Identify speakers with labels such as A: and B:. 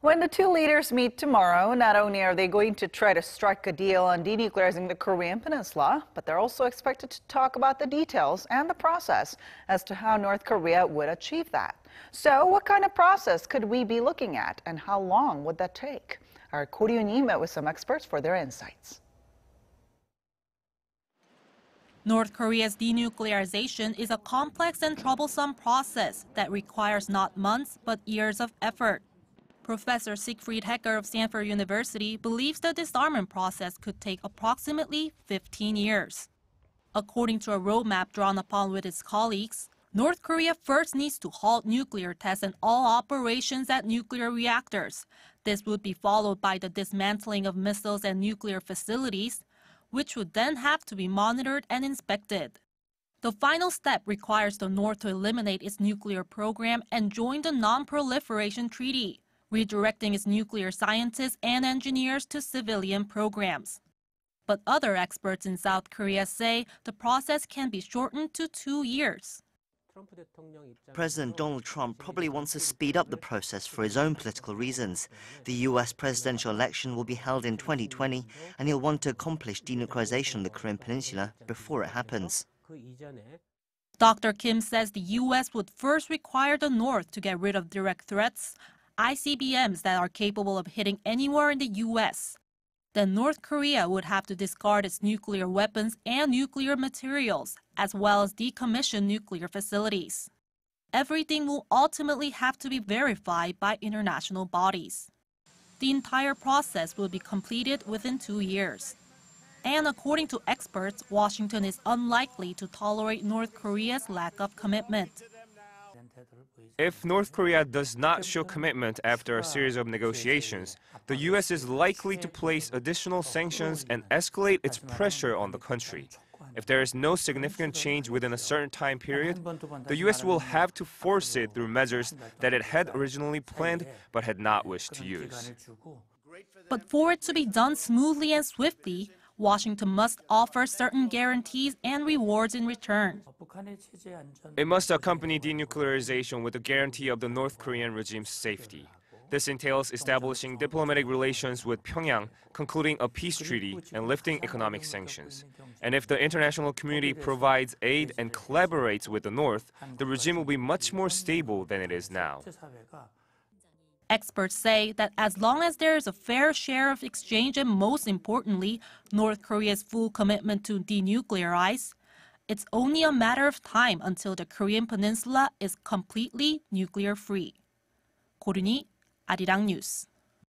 A: When the two leaders meet tomorrow, not only are they going to try to strike a deal on denuclearizing the Korean Peninsula, but they're also expected to talk about the details and the process as to how North Korea would achieve that. So what kind of process could we be looking at, and how long would that take? Our Ko Roon-hee met with some experts for their insights.
B: North Korea's denuclearization is a complex and troublesome process that requires not months but years of effort. Professor Siegfried of Stanford University believes the disarmament process could take approximately 15 years. According to a roadmap drawn upon with its colleagues, North Korea first needs to halt nuclear tests and all operations at nuclear reactors. This would be followed by the dismantling of missiles and nuclear facilities, which would then have to be monitored and inspected. The final step requires the North to eliminate its nuclear program and join the Non-Proliferation Treaty, redirecting its nuclear scientists and engineers to civilian programs. But other experts in South Korea say the process can be shortened to 2 years.
C: President Donald Trump probably wants to speed up the process for his own political reasons. The U.S. presidential election will be held in 2020, and he'll want to accomplish denuclearization of the Korean Peninsula before it happens.
B: Dr. Kim says the U.S. would first require the North to get rid of direct threats, ICBMs that are capable of hitting anywhere in the U.S. Then North Korea would have to discard its nuclear weapons and nuclear materials, as well as decommission nuclear facilities. Everything will ultimately have to be verified by international bodies. The entire process will be completed within 2 years. And according to experts, Washington is unlikely to tolerate North Korea's lack of commitment.
D: If North Korea does not show commitment after a series of negotiations, the U.S. is likely to place additional sanctions and escalate its pressure on the country. If there is no significant change within a certain time period, the U.S. will have to force it through measures that it had originally planned but had not wished to use.
B: But for it to be done smoothly and swiftly, Washington must offer certain guarantees and rewards in return.
D: It must accompany denuclearization with a guarantee of the North Korean regime's safety. This entails establishing diplomatic relations with Pyongyang, concluding a peace treaty, and lifting economic sanctions. And if the international community provides aid and collaborates with the North, the regime will be much more stable than it is now.
B: Experts say that as long as there is a fair share of exchange and, most importantly, North Korea's full commitment to denuclearize, it's only a matter of time until the Korean Peninsula is completely nuclear-free. Ko Roon-hee, Arirang News.